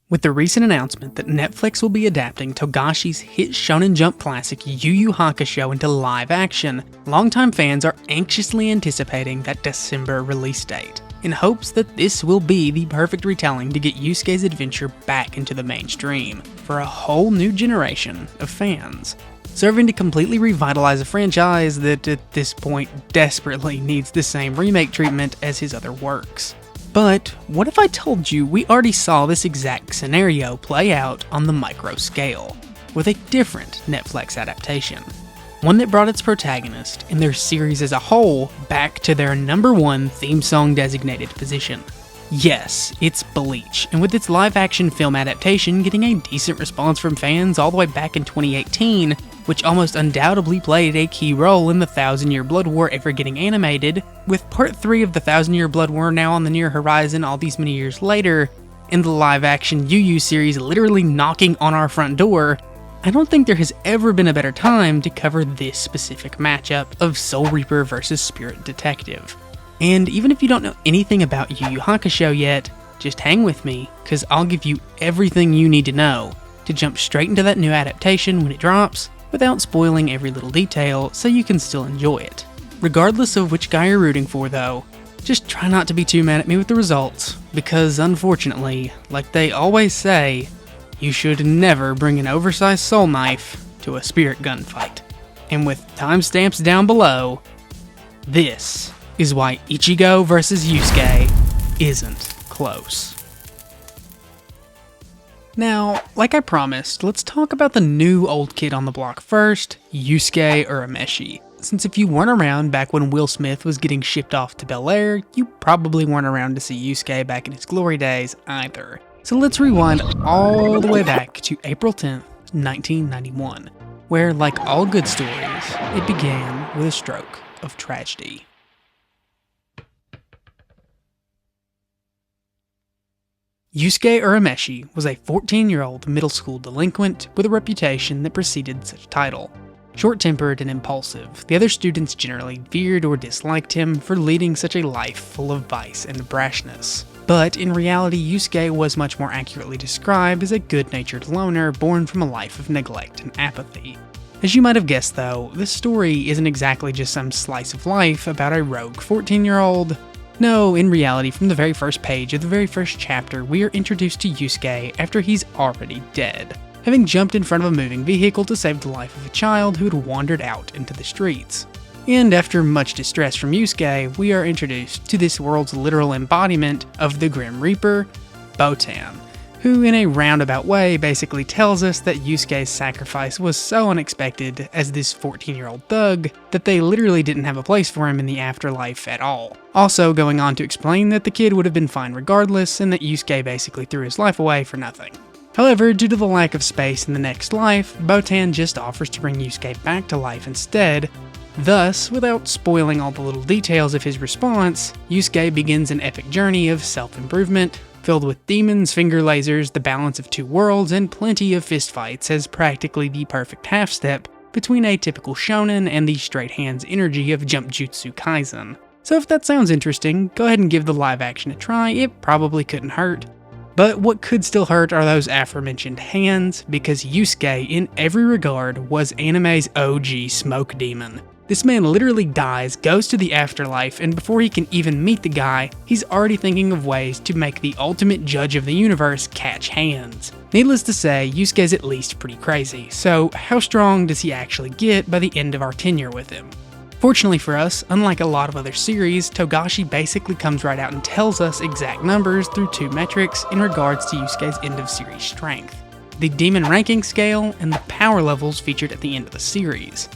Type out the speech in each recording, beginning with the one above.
With the recent announcement that Netflix will be adapting Togashi's hit Shonen Jump classic Yu Yu Hakusho into live action, longtime fans are anxiously anticipating that December release date, in hopes that this will be the perfect retelling to get Yusuke's adventure back into the mainstream, for a whole new generation of fans, serving to completely revitalize a franchise that at this point desperately needs the same remake treatment as his other works. But what if I told you we already saw this exact scenario play out on the micro scale, with a different Netflix adaptation? One that brought its protagonist, and their series as a whole, back to their #1 theme song designated position. Yes, it's Bleach, and with its live-action film adaptation getting a decent response from fans all the way back in 2018, which almost undoubtedly played a key role in the Thousand Year Blood War ever getting animated, with Part 3 of the Thousand Year Blood War now on the near horizon all these many years later, and the live-action Yu Yu series literally knocking on our front door, I don't think there has ever been a better time to cover this specific matchup of Soul Reaper versus Spirit Detective. And even if you don't know anything about Yu Yu Hakusho yet, just hang with me, cause I'll give you everything you need to know to jump straight into that new adaptation when it drops, without spoiling every little detail so you can still enjoy it. Regardless of which guy you're rooting for though, just try not to be too mad at me with the results, because unfortunately, like they always say, you should never bring an oversized soul knife to a spirit gunfight. And with timestamps down below, this is why Ichigo vs Yusuke isn't close. Now, like I promised, let's talk about the new old kid on the block first, Yusuke Urameshi. Since if you weren't around back when Will Smith was getting shipped off to Bel Air, you probably weren't around to see Yusuke back in his glory days either. So let's rewind all the way back to April 10th, 1991, where, like all good stories, it began with a stroke of tragedy. Yusuke Urameshi was a 14-year-old middle school delinquent with a reputation that preceded such title. Short-tempered and impulsive, the other students generally feared or disliked him for leading such a life full of vice and brashness. But in reality, Yusuke was much more accurately described as a good-natured loner born from a life of neglect and apathy. As you might have guessed though, this story isn't exactly just some slice of life about a rogue 14-year-old. No, in reality, from the very first page of the very first chapter, we are introduced to Yusuke after he's already dead, having jumped in front of a moving vehicle to save the life of a child who had wandered out into the streets. And after much distress from Yusuke, we are introduced to this world's literal embodiment of the Grim Reaper, Botan, who in a roundabout way basically tells us that Yusuke's sacrifice was so unexpected as this 14-year-old thug that they literally didn't have a place for him in the afterlife at all. Also going on to explain that the kid would have been fine regardless and that Yusuke basically threw his life away for nothing. However, due to the lack of space in the next life, Botan just offers to bring Yusuke back to life instead. Thus, without spoiling all the little details of his response, Yusuke begins an epic journey of self-improvement, filled with demons, finger lasers, the balance of two worlds, and plenty of fistfights as practically the perfect half-step between a typical shonen and the straight hands energy of Jump Jutsu Kaisen. So if that sounds interesting, go ahead and give the live action a try, it probably couldn't hurt. But what could still hurt are those aforementioned hands, because Yusuke, in every regard, was anime's OG smoke demon. This man literally dies, goes to the afterlife, and before he can even meet the guy, he's already thinking of ways to make the ultimate judge of the universe catch hands. Needless to say, Yusuke's at least pretty crazy, so how strong does he actually get by the end of our tenure with him? Fortunately for us, unlike a lot of other series, Togashi basically comes right out and tells us exact numbers through two metrics in regards to Yusuke's end-of-series strength: the demon ranking scale and the power levels featured at the end of the series.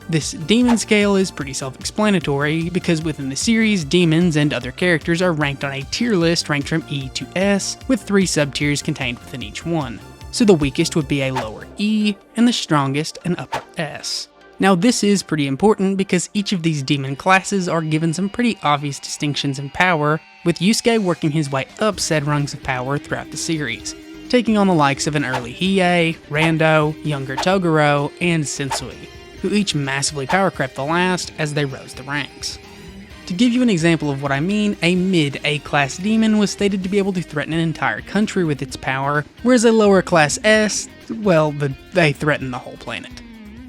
This demon scale is pretty self-explanatory, because within the series, demons and other characters are ranked on a tier list ranked from E to S, with 3 sub-tiers contained within each one. So the weakest would be a lower E, and the strongest an upper S. Now this is pretty important because each of these demon classes are given some pretty obvious distinctions in power, with Yusuke working his way up said rungs of power throughout the series, taking on the likes of an early Hiei, Rando, younger Toguro, and Sensui, who each massively power crept the last as they rose the ranks. To give you an example of what I mean, a mid-A-class demon was stated to be able to threaten an entire country with its power, whereas a lower class S, well, they threaten the whole planet.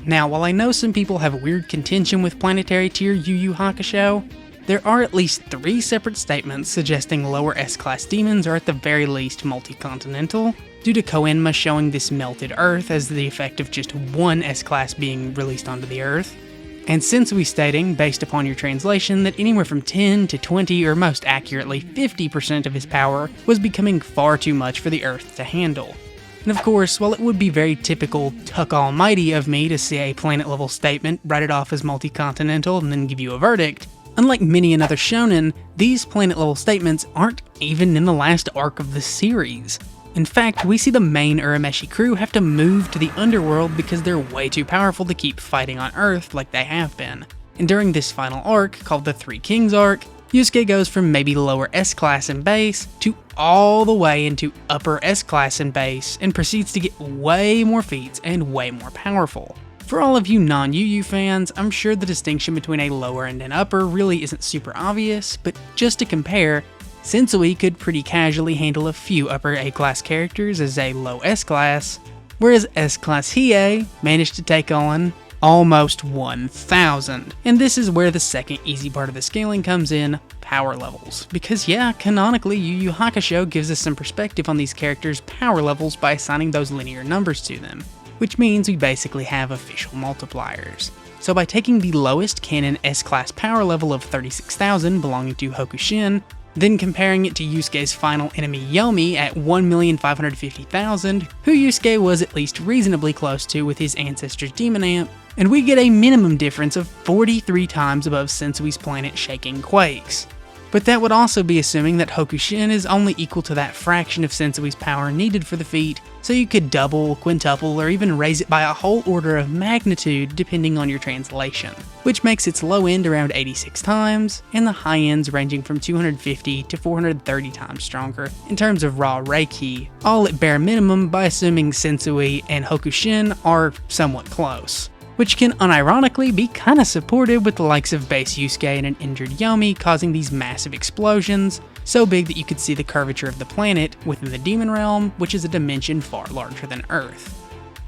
Now, while I know some people have weird contention with planetary tier Yu Yu Hakusho, there are at least 3 separate statements suggesting lower S-class demons are at the very least multi-continental, due to Koenma showing this melted Earth as the effect of just one S-class being released onto the Earth, and Sensui stating, based upon your translation, that anywhere from 10 to 20 or most accurately 50% of his power was becoming far too much for the Earth to handle. And of course, while it would be very typical Tuck Almighty of me to see a planet-level statement, write it off as multi-continental, and then give you a verdict, unlike many another shonen, these planet-level statements aren't even in the last arc of the series. In fact, we see the main Urameshi crew have to move to the underworld because they're way too powerful to keep fighting on Earth like they have been. And during this final arc, called the Three Kings arc, Yusuke goes from maybe lower S-class and base to all the way into upper S-class and base, and proceeds to get way more feats and way more powerful. For all of you non-Yu Yu fans, I'm sure the distinction between a lower and an upper really isn't super obvious, but just to compare, Sensui could pretty casually handle a few upper A-class characters as a low S-class, whereas S-class Hiei managed to take on almost 1,000. And this is where the second easy part of the scaling comes in, power levels. Because yeah, canonically Yu Yu Hakusho gives us some perspective on these characters' power levels by assigning those linear numbers to them, which means we basically have official multipliers. So by taking the lowest canon S-class power level of 36,000 belonging to Hokushin, then comparing it to Yusuke's final enemy Yomi at 1,550,000, who Yusuke was at least reasonably close to with his ancestor's demon amp, and we get a minimum difference of 43 times above Sensui's planet Shaking Quakes. But that would also be assuming that Hokushin is only equal to that fraction of Sensui's power needed for the feat, so you could double, quintuple, or even raise it by a whole order of magnitude depending on your translation, which makes its low end around 86 times, and the high ends ranging from 250 to 430 times stronger in terms of raw Reiki, all at bare minimum by assuming Sensui and Hokushin are somewhat close, which can unironically be kinda supported with the likes of base Yusuke and an injured Yomi causing these massive explosions, so big that you could see the curvature of the planet within the demon realm, which is a dimension far larger than Earth.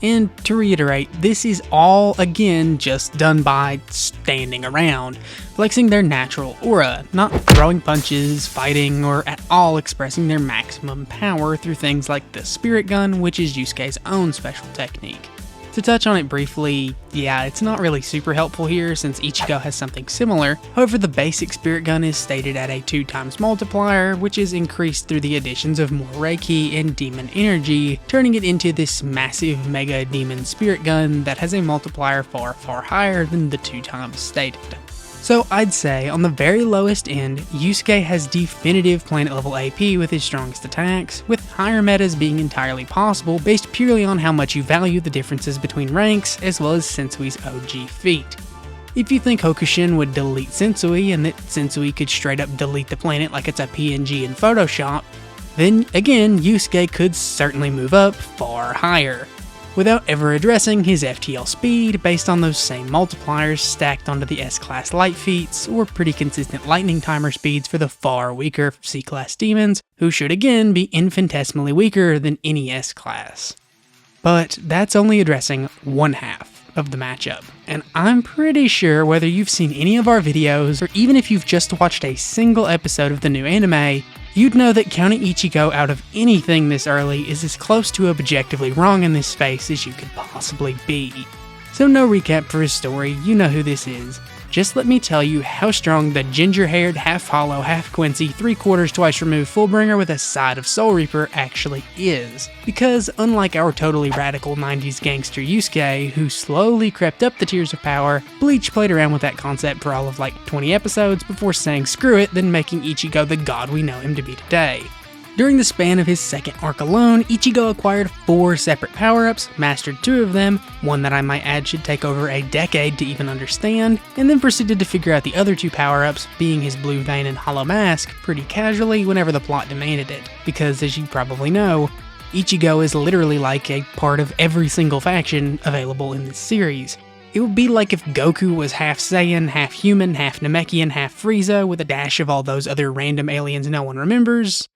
And to reiterate, this is all, again, just done by standing around, flexing their natural aura, not throwing punches, fighting, or at all expressing their maximum power through things like the Spirit Gun, which is Yusuke's own special technique. To touch on it briefly, yeah, it's not really super helpful here since Ichigo has something similar. However, the basic Spirit Gun is stated at a 2x multiplier, which is increased through the additions of more Reiki and Demon Energy, turning it into this massive Mega Demon Spirit Gun that has a multiplier far, far higher than the 2x stated. So I'd say, on the very lowest end, Yusuke has definitive planet level AP with his strongest attacks, with higher metas being entirely possible based purely on how much you value the differences between ranks, as well as Sensui's OG feat. If you think Hokushin would delete Sensui and that Sensui could straight up delete the planet like it's a PNG in Photoshop, then again, Yusuke could certainly move up far higher, without ever addressing his FTL speed based on those same multipliers stacked onto the S-class light feats, or pretty consistent lightning timer speeds for the far weaker C-class demons, who should again be infinitesimally weaker than any S-class. But that's only addressing one half of the matchup, and I'm pretty sure whether you've seen any of our videos, or even if you've just watched a single episode of the new anime, you'd know that counting Ichigo out of anything this early is as close to objectively wrong in this space as you could possibly be. So no recap for his story, you know who this is. Just let me tell you how strong the ginger-haired, half-hollow, half-Quincy, 3/4 twice removed Fullbringer with a side of Soul Reaper actually is. Because unlike our totally radical 90s gangster Yusuke, who slowly crept up the tiers of power, Bleach played around with that concept for all of like 20 episodes before saying screw it, then making Ichigo the god we know him to be today. During the span of his second arc alone, Ichigo acquired 4 separate power-ups, mastered 2 of them, one that I might add should take over a decade to even understand, and then proceeded to figure out the other 2 power-ups, being his Blue Vein and Hollow Mask, pretty casually whenever the plot demanded it, because as you probably know, Ichigo is literally like a part of every single faction available in this series. It would be like if Goku was half Saiyan, half human, half Namekian, half Frieza, with a dash of all those other random aliens no one remembers.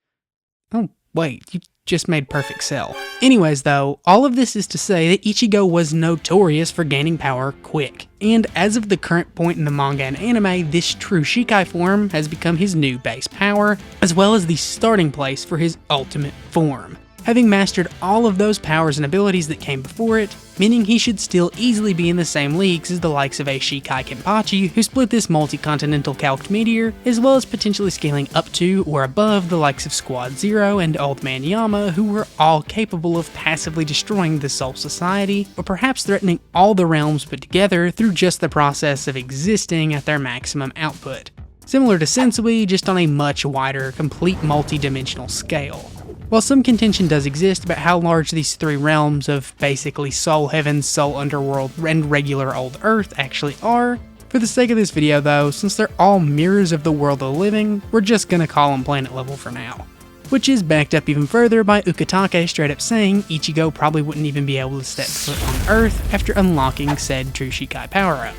Oh, wait, you just made perfect Cell. Anyways though, all of this is to say that Ichigo was notorious for gaining power quick, and as of the current point in the manga and anime, this true Shikai form has become his new base power, as well as the starting place for his ultimate form, having mastered all of those powers and abilities that came before it, meaning he should still easily be in the same leagues as the likes of a Shikai Kenpachi who split this multi-continental calced meteor, as well as potentially scaling up to or above the likes of Squad Zero and Old Man Yama, who were all capable of passively destroying the Soul Society, or perhaps threatening all the realms put together through just the process of existing at their maximum output. Similar to Sensui, just on a much wider, complete multi-dimensional scale. While some contention does exist about how large these three realms of basically Soul Heaven, Soul Underworld, and regular old Earth actually are, for the sake of this video though, since they're all mirrors of the world of the living, we're just gonna call them planet level for now. Which is backed up even further by Ukitake straight up saying Ichigo probably wouldn't even be able to step foot on Earth after unlocking said True Shikai power-up.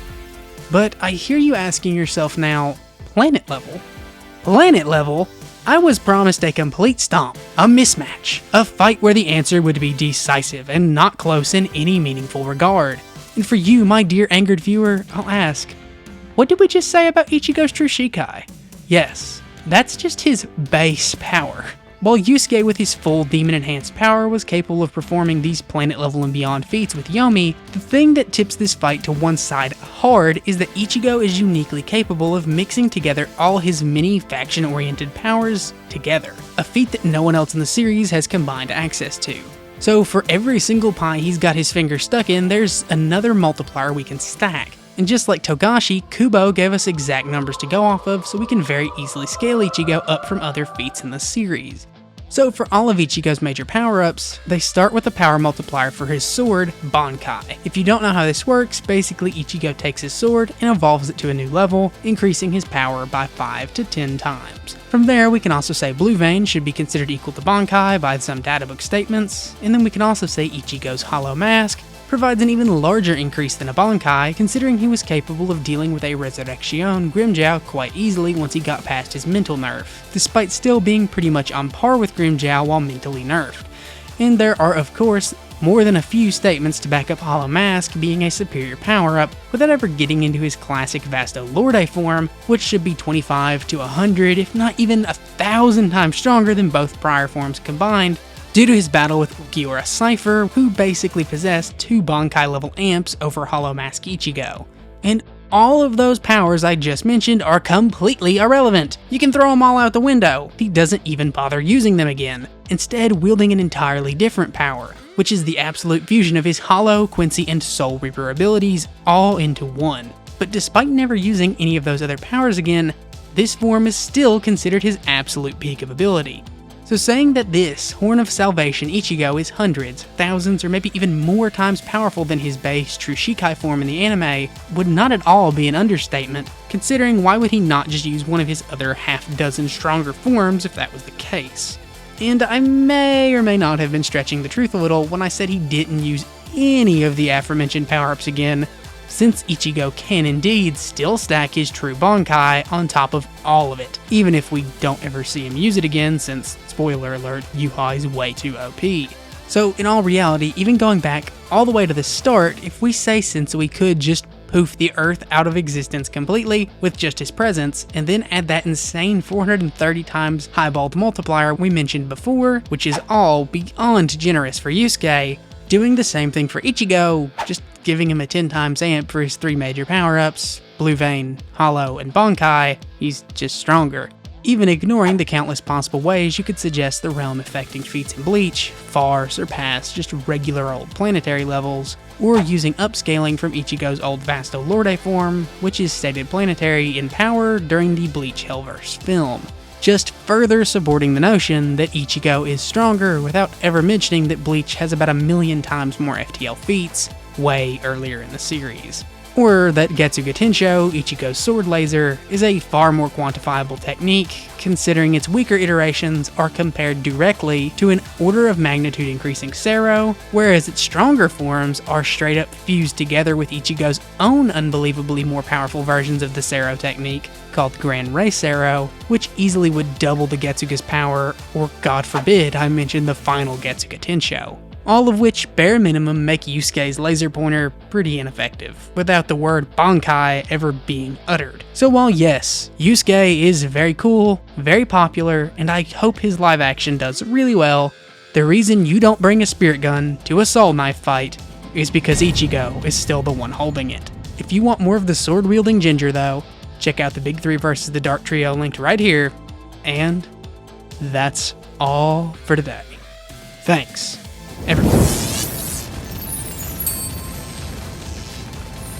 But I hear you asking yourself now, planet level? Planet level? I was promised a complete stomp, a mismatch, a fight where the answer would be decisive and not close in any meaningful regard. And for you, my dear angered viewer, I'll ask, what did we just say about Ichigo's True Shikai? Yes, that's just his base power. While Yusuke with his full demon-enhanced power was capable of performing these planet-level and beyond feats with Yomi, the thing that tips this fight to one side hard is that Ichigo is uniquely capable of mixing together all his many faction-oriented powers together, a feat that no one else in the series has combined access to. So for every single pie he's got his finger stuck in, there's another multiplier we can stack. And just like Togashi, Kubo gave us exact numbers to go off of, so we can very easily scale Ichigo up from other feats in the series. So for all of Ichigo's major power-ups, they start with a power multiplier for his sword, Bankai. If you don't know how this works, basically Ichigo takes his sword and evolves it to a new level, increasing his power by 5 to 10 times. From there, we can also say Blue Vein should be considered equal to Bankai by some databook statements, and then we can also say Ichigo's Hollow Mask provides an even larger increase than a Bankai, considering he was capable of dealing with a Resurrection Grimmjow quite easily once he got past his mental nerf, despite still being pretty much on par with Grimmjow while mentally nerfed. And there are, of course, more than a few statements to back up Hollow Mask being a superior power-up, without ever getting into his classic Vasto Lorde form, which should be 25 to 100, if not even 1,000 times stronger than both prior forms combined, due to his battle with Ulquiorra Cypher, who basically possessed 2 Bankai level amps over Hollow Mask Ichigo. And all of those powers I just mentioned are completely irrelevant. You can throw them all out the window. He doesn't even bother using them again, instead wielding an entirely different power, which is the absolute fusion of his Hollow, Quincy, and Soul Reaper abilities all into one. But despite never using any of those other powers again, this form is still considered his absolute peak of ability. So saying that this Horn of Salvation Ichigo is hundreds, thousands, or maybe even more times powerful than his base True Shikai form in the anime would not at all be an understatement, considering why would he not just use one of his other half-dozen stronger forms if that was the case. And I may or may not have been stretching the truth a little when I said he didn't use any of the aforementioned power-ups again, since Ichigo can indeed still stack his true Bankai on top of all of it, even if we don't ever see him use it again since, spoiler alert, Yuha is way too OP. So in all reality, even going back all the way to the start, if we say Sensui could just poof the Earth out of existence completely with just his presence, and then add that insane 430 times highballed multiplier we mentioned before, which is all beyond generous for Yusuke, doing the same thing for Ichigo, just giving him a 10 times amp for his 3 major power-ups, Blue Vein, Hollow, and Bankai, he's just stronger. Even ignoring the countless possible ways you could suggest the realm-affecting feats in Bleach far surpass just regular old planetary levels, or using upscaling from Ichigo's old Vasto Lorde form, which is stated planetary in power during the Bleach Hellverse film, just further supporting the notion that Ichigo is stronger without ever mentioning that Bleach has about 1,000,000 times more FTL feats way earlier in the series. Or that Getsuga Tensho, Ichigo's sword laser, is a far more quantifiable technique, considering its weaker iterations are compared directly to an order of magnitude increasing Sero, whereas its stronger forms are straight up fused together with Ichigo's own unbelievably more powerful versions of the Sero technique, called Grand Ray Sero, which easily would double the Getsuga's power, or god forbid I mention the final Getsuga Tensho. All of which, bare minimum, make Yusuke's laser pointer pretty ineffective, without the word Bankai ever being uttered. So while yes, Yusuke is very cool, very popular, and I hope his live action does really well, the reason you don't bring a spirit gun to a soul knife fight is because Ichigo is still the one holding it. If you want more of the sword-wielding ginger though, check out the Big 3 versus the Dark Trio linked right here, and that's all for today. Thanks, everyone.